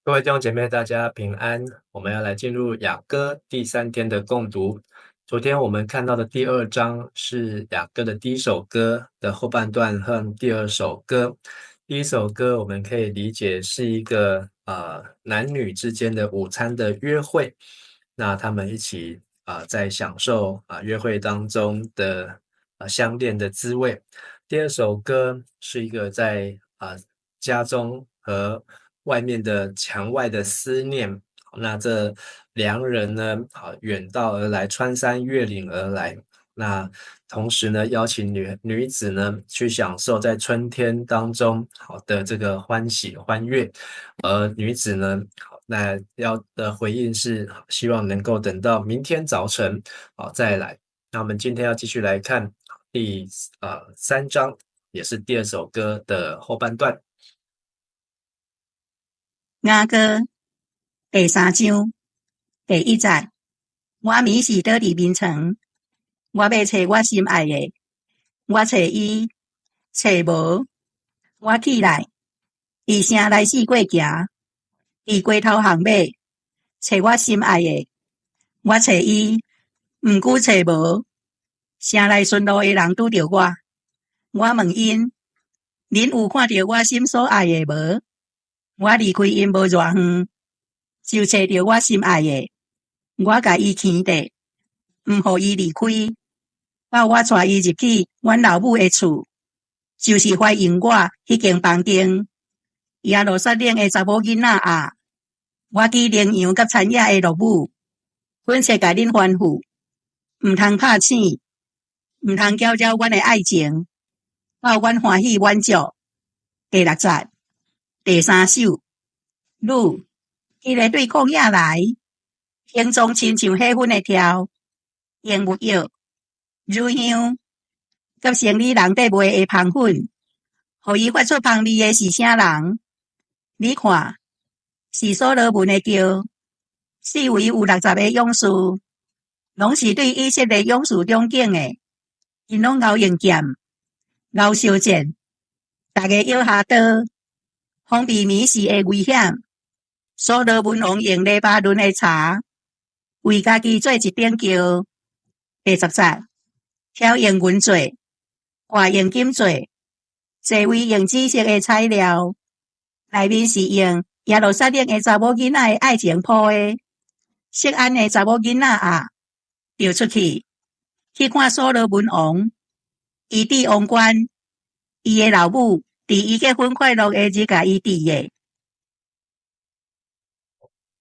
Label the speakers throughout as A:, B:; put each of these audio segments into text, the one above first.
A: 各位弟兄姐妹，大家平安。我们要来进入雅歌第3天的共读。昨天我们看到的第2章是雅歌的第一首歌的后半段和第2首歌。第一首歌我们可以理解是一个男女之间的午餐的约会，那他们一起在享受约会当中的相恋的滋味。第2首歌是一个在家中和外面的墙外的思念，那这2人呢，远道而来，穿山越岭而来，那同时呢，邀请女子呢去享受在春天当中的这个欢喜欢悦，而女子呢，那要的回应是希望能够等到明天早晨再来。那我们今天要继续来看第3章，也是第2首歌的后半段。
B: 雅歌第3章第1节，我迷是倒伫眠床，我要找我心爱的，我找伊，找无，我起来，伫城内四过行，伫街头巷尾，找我心爱的，我找伊，毋过找无，城内顺路的人拄着我，我问因，恁有看到我心所爱的无？我离开因无偌远，就找到我心爱的，我甲伊牵着，毋互伊离开，到我带伊入去阮老母的厝，就是欢迎我迄间房间。耶路撒冷的查某囡仔啊，我去羚羊甲田野的乐母，阮切甲恁欢呼，毋通拍醒，毋通搅扰阮的爱情，到阮欢喜满足。第6节。第3首，女，迄个对旷野来，形状亲像火粉的跳，用木药、乳香，甲生理人底卖的香粉，互伊发出香味的是啥人？你看，是所罗门的桥，四围有60个勇士，拢是对以色列勇士中景的，因拢熬用剑，熬烧剑，逐个摇下刀。防避迷失的危险，所罗门王用黎巴嫩的茶，为家己做一顶桥。第10节，挑用银做，挂用金做，座位用紫色的材料，内面是用耶路撒冷的查某囡仔的爱情铺的。色安的查某囡仔啊，就出去看所罗门王，伊伫王冠，伊的老母。伫伊结婚快乐的日甲伊伫的。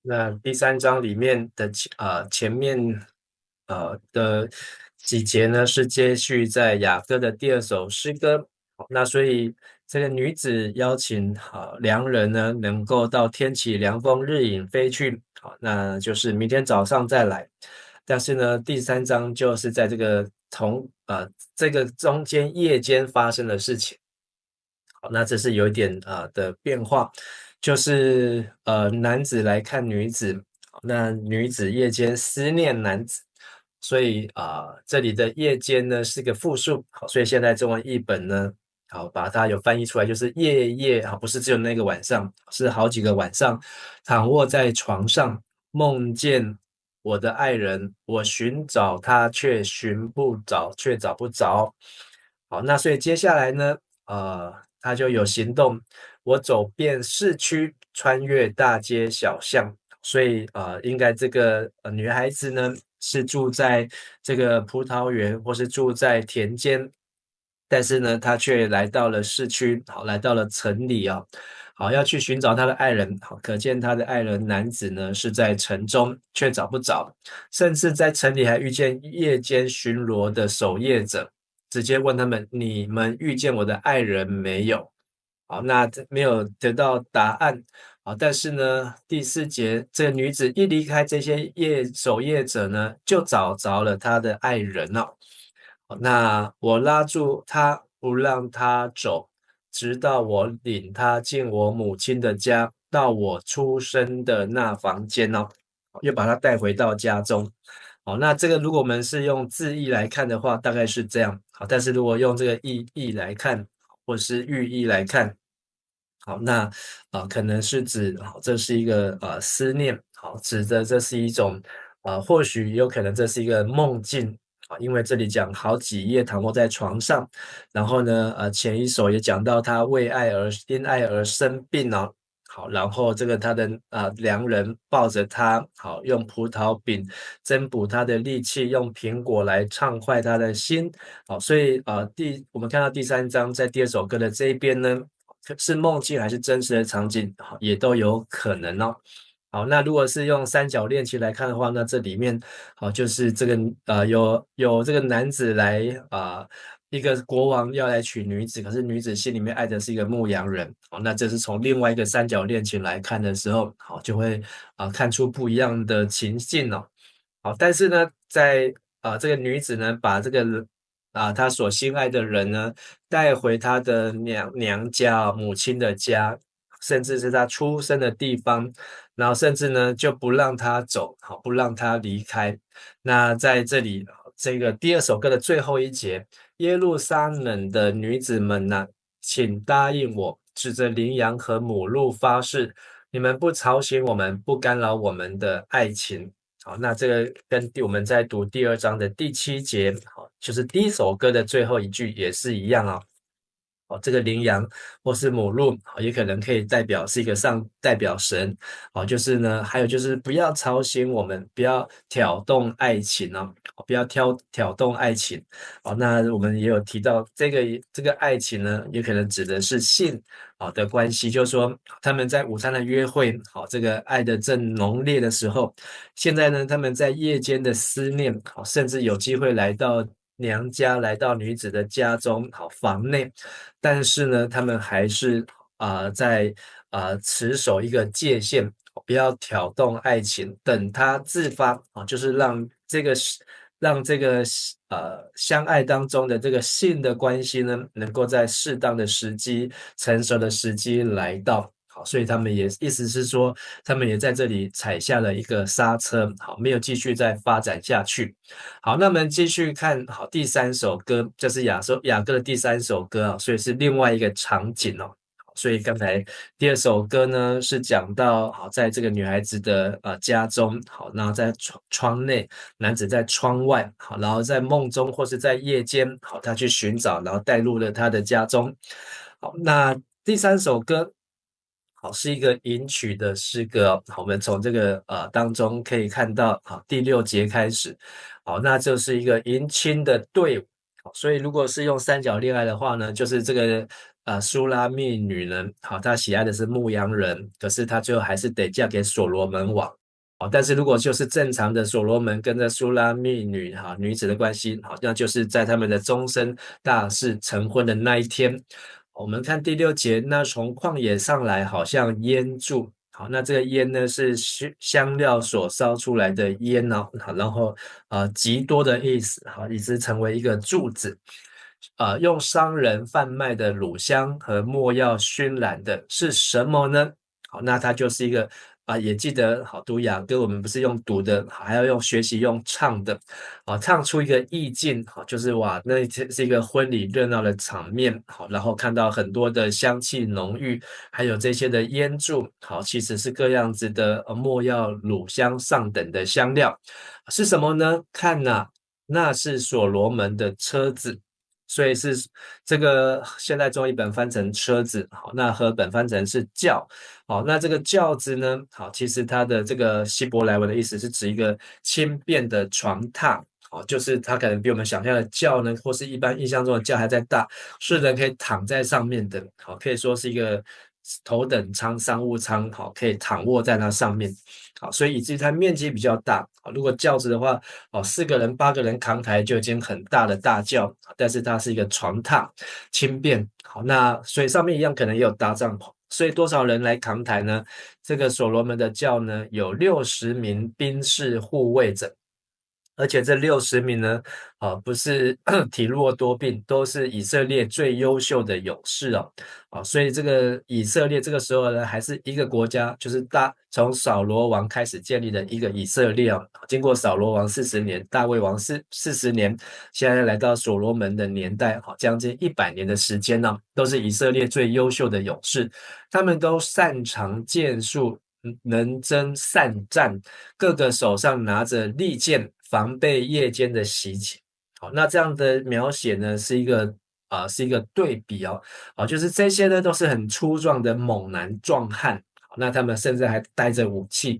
A: 那第3章里面的前面的几节呢，是接续在雅歌的第2首诗歌。那所以这个女子邀请2人呢，能够到天起凉风日影飞去，那就是明天早上再来。但是呢，第3章就是在这个这个中间夜间发生的事情。好，那这是有一点的变化，就是男子来看女子，那女子夜间思念男子，所以这里的夜间呢是个复数，好，所以现在中文译本呢，好把它有翻译出来，就是夜夜不是只有那个晚上，是好几个晚上，躺卧在床上，梦见我的爱人，我寻找他却寻不着，却找不着。好，那所以接下来呢，他就有行动，我走遍市区，穿越大街小巷，所以应该这个女孩子呢是住在这个葡萄园或是住在田间，但是呢她却来到了市区，好，来到了城里好，要去寻找她的爱人，好，可见她的爱人男子呢是在城中，却找不着，甚至在城里还遇见夜间巡逻的守夜者。直接问他们：你们遇见我的爱人没有？好，那没有得到答案。好，但是呢，第4节，这个女子一离开这些守夜者呢，就找着了她的爱人了。好，那我拉住她，不让她走，直到我领她进我母亲的家，到我出生的那房间哦，又把她带回到家中。好，那这个如果我们是用字义来看的话，大概是这样。好，但是如果用这个意来看，或是寓意来看，好，那可能是指这是一个思念，好，指的这是一种或许有可能这是一个梦境啊，因为这里讲好几夜躺卧在床上，然后呢，前一首也讲到他因爱而生病哦，好，然后这个他的良人抱着他，好，用葡萄饼增补他的力气，用苹果来畅快他的心，好，所以我们看到第三章在第二首歌的这一边呢。是梦境还是真实的场景，好，也都有可能哦。好，那如果是用三角恋情来看的话，那这里面好就是这个有这个男子来一个国王要来娶女子，可是女子心里面爱的是一个牧羊人，好，那这是从另外一个三角恋情来看的时候，好就会看出不一样的情境哦。好，但是呢，在这个女子呢，把这个她所心爱的人呢带回她的娘家母亲的家，甚至是她出生的地方，然后甚至呢就不让她走，好，不让她离开。那在这里，这个第二首歌的最后一节，耶路撒冷的女子们呐，请答应我，指着羚羊和母鹿发誓，你们不吵醒我们，不干扰我们的爱情。好，那这个跟我们在读第二章的第7节，好，就是第一首歌的最后一句也是一样啊。这个羚羊或是母鹿，也可能可以是一个代表神，就是呢，还有就是不要吵醒我们，不要挑动爱情哦，不要挑动爱情。那我们也有提到这个爱情呢，也可能指的是性的关系，就是说他们在午餐的约会，这个爱的正浓烈的时候，现在呢，他们在夜间的思念，甚至有机会来到娘家，来到女子的家中，房内，但是呢，他们还是在持守一个界限，不要挑动爱情，等他自发就是让这个相爱当中的这个性的关系呢，能够在适当的时机、成熟的时机来到。好，所以他们也意思是说，他们也在这里踩下了一个刹车，好，没有继续再发展下去。好，那我们继续看好第三首歌，这是雅歌的第三首歌啊，所以是另外一个场景哦。所以刚才第二首歌呢是讲到好，在这个女孩子的家中，好，然后在窗内，男子在窗外，好，然后在梦中或是在夜间，好，他去寻找，然后带入了他的家中。好，那第三首歌。好，是一个迎娶的诗歌哦。好，我们从这个当中可以看到，好，第6节开始，好，那就是一个迎亲的队伍。好，所以如果是用三角恋爱的话呢，就是这个苏拉密女呢，好，她喜爱的是牧羊人，可是她最后还是得嫁给所罗门王。好，但是如果就是正常的所罗门跟着苏拉密女子的关系，好，那就是在他们的终身大事成婚的那一天。我们看第6节，那从旷野上来，好像烟柱。好，那这个烟呢，是香料所烧出来的烟哦。好，然后极多的意思，好，以致成为一个柱子。用商人贩卖的乳香和没药熏染的是什么呢？好，那它就是一个也记得好读雅歌，我们不是用读的，还要用学习用唱的，唱出一个意境，好，就是哇，那是一个婚礼热闹的场面，好，然后看到很多的香气浓郁，还有这些的烟柱，好，其实是各样子的没药、乳香上等的香料，是什么呢？看呐，那是所罗门的车子。所以是这个现代中译本翻成车子，好，那和本翻成是轿，好，那这个轿子呢，好，其实它的这个希伯来文的意思是指一个轻便的床榻，好，就是它可能比我们想象的轿呢，或是一般印象中的轿还在大，是人可以躺在上面的，好，可以说是一个头等舱、商务舱，好，可以躺卧在那上面，好，所以以至于它面积比较大，好，如果轿子的话，4个人、8个人扛抬就已经很大的大轿，但是它是一个床榻，轻便，好，那所以上面一样可能也有搭帐篷。所以多少人来扛抬呢？这个所罗门的轿呢，有60名兵士护卫着。而且这60名呢，不是体弱多病，都是以色列最优秀的勇士哦，所以这个以色列这个时候呢，还是一个国家，就是从扫罗王开始建立的一个以色列哦，经过扫罗王40年，大卫王40年，现在来到所罗门的年代，将近100年的时间呢，都是以色列最优秀的勇士，他们都擅长剑术，能征善战，各个手上拿着利剑，防备夜间的袭击。好，那这样的描写呢，是一个对比哦，就是这些呢都是很粗壮的猛男壮汉，那他们甚至还带着武器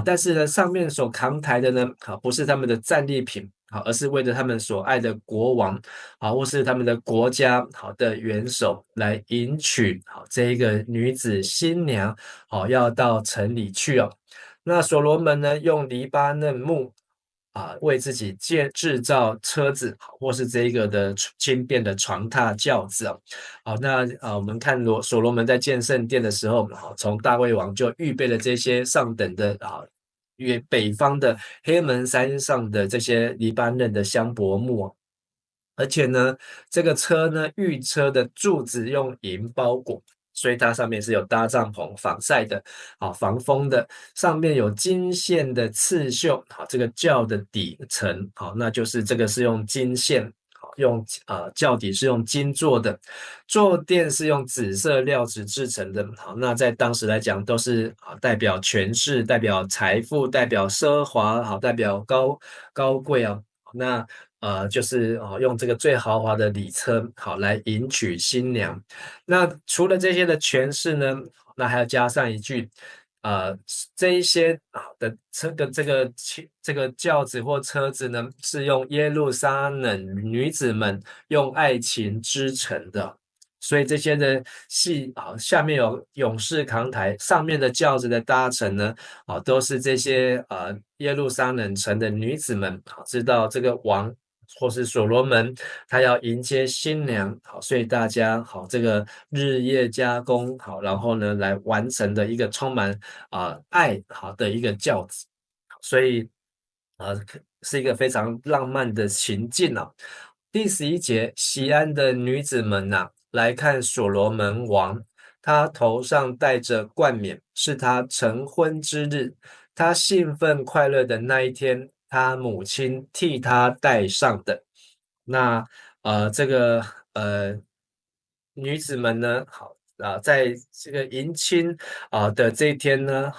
A: 但是呢，上面所扛抬的呢，不是他们的战利品而是为了他们所爱的国王或是他们的国家的元首来迎娶这一个女子新娘要到城里去哦。那所罗门呢，用黎巴嫩木为自己制造车子，或是这个的轻便的床榻轿子那我们看所罗门在建圣殿的时候，从大卫王就预备了这些上等的北方的黑门山上的这些黎巴嫩的香柏木而且呢，这个车呢，御车的柱子用银包裹，所以它上面是有搭帐篷、防晒的，防风的，上面有金线的刺绣，这个轿的底层，那就是这个是用金线，轿底是用金做的，坐垫是用紫色料子制成的，那在当时来讲都是代表权势、代表财富、代表奢华，代表高贵啊，那。就是用这个最豪华的礼车来迎娶新娘。那除了这些的诠释呢，那还要加上一句，这一些的这个轿子或车子呢，是用耶路撒冷女子们用爱情织成的。所以这些的下面有勇士扛抬，上面的轿子的搭乘呢，都是这些耶路撒冷城的女子们知道这个王或是所罗门，他要迎接新娘，所以大家这个日夜加工，然后呢来完成的一个充满爱的一个轿子，所以是一个非常浪漫的情境第11节，西安的女子们来看所罗门王，他头上戴着冠冕，是他成婚之日。他兴奋快乐的那一天，他母亲替他戴上的。那这个女子们呢，在这个迎亲的这一天呢，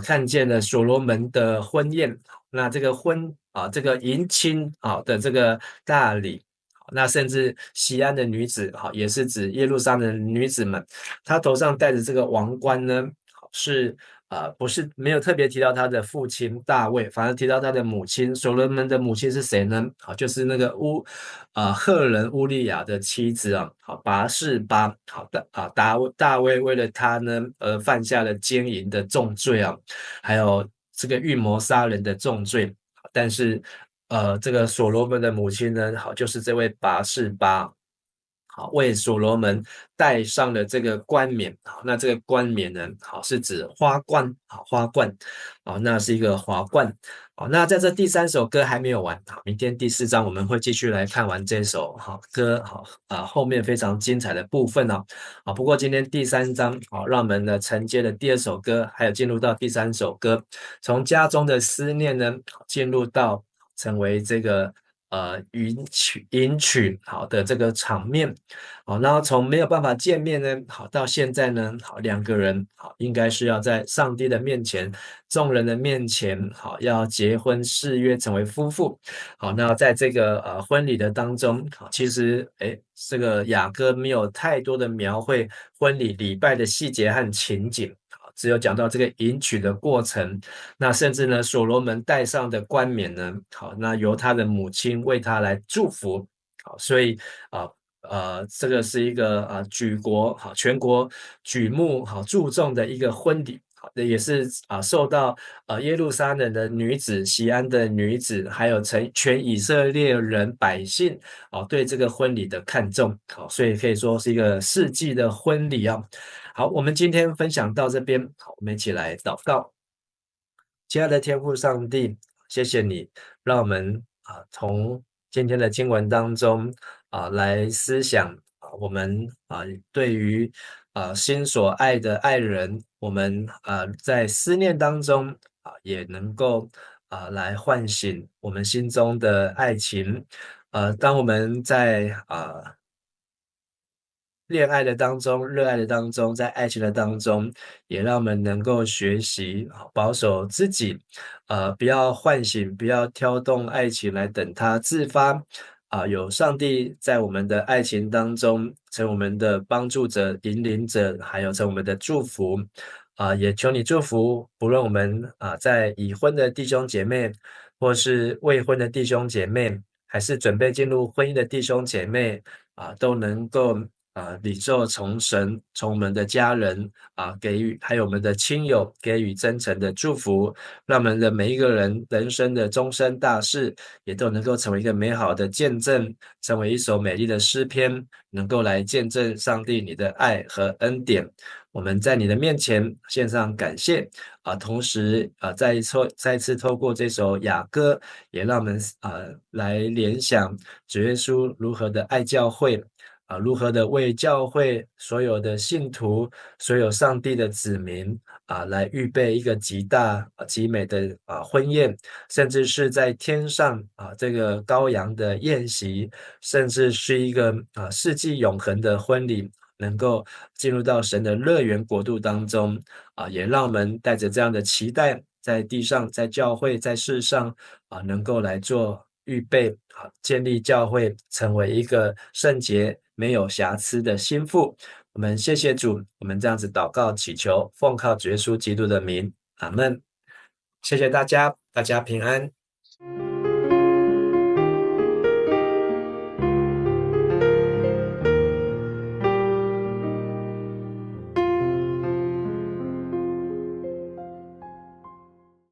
A: 看见了所罗门的婚宴。那这个这个迎亲的这个大礼。那甚至西安的女子，也是指耶路撒冷的女子们，她头上戴着这个王冠呢，是不是没有特别提到他的父亲大卫，反而提到他的母亲所罗门的母亲是谁呢？就是那个赫人乌利亚的妻子拔示巴，大卫为了他呢而犯下了奸淫的重罪还有这个预谋杀人的重罪，但是这个所罗门的母亲呢，就是这位拔示巴。为所罗门戴上了这个冠冕，那这个冠冕呢，是指花冠，花冠，那是一个华冠，那在这第3首歌还没有完，明天第4章我们会继续来看完这首歌，后面非常精彩的部分不过今天第3章，让我们呢承接了第2首歌，还有进入到第3首歌，从家中的思念呢，进入到成为这个。迎娶好的这个场面，然后从没有办法见面呢，到现在呢，2个人应该是要在上帝的面前、众人的面前，要结婚誓约成为夫妇，那在这个婚礼的当中，其实这个雅歌没有太多的描绘婚礼礼拜的细节和情景。只有讲到这个迎娶的过程，那甚至呢，所罗门戴上的冠冕呢，那由他的母亲为他来祝福，所以这个是一个全国举目注重的一个婚礼，也是受到耶路撒冷的女子、西安的女子，还有全以色列人百姓对这个婚礼的看重，所以可以说是一个世纪的婚礼好，我们今天分享到这边，我们一起来祷告。亲爱的天父上帝，谢谢你，让我们从今天的经文当中来思想我们对于心所爱的爱人，我们在思念当中也能够来唤醒我们心中的爱情。当我们在恋爱的当中、热爱的当中，在爱情的当中，也让我们能够学习保守自己，不要唤醒，不要挑动爱情来等它自发。有上帝在我们的爱情当中，成我们的帮助者、引领者，还有成我们的祝福。也求你祝福，不论我们在已婚的弟兄姐妹，或是未婚的弟兄姐妹，还是准备进入婚姻的弟兄姐妹，都能够领受从神、从我们的家人给予，还有我们的亲友给予真诚的祝福，让我们的每一个人人生的终身大事，也都能够成为一个美好的见证，成为一首美丽的诗篇，能够来见证上帝你的爱和恩典。我们在你的面前献上感谢同时再次透过这首雅歌，也让我们来联想主耶稣如何的爱教会。如何的为教会所有的信徒、所有上帝的子民来预备一个极大极美的婚宴，甚至是在天上这个羔羊的宴席，甚至是一个世纪永恒的婚礼，能够进入到神的乐园国度当中也让我们带着这样的期待，在地上、在教会、在世上能够来做预备建立教会，成为一个圣洁、没有瑕疵的心腹。我们谢谢主，我们这样子祷告祈求，奉靠主耶稣基督的名，阿们。谢谢大家，大家平安。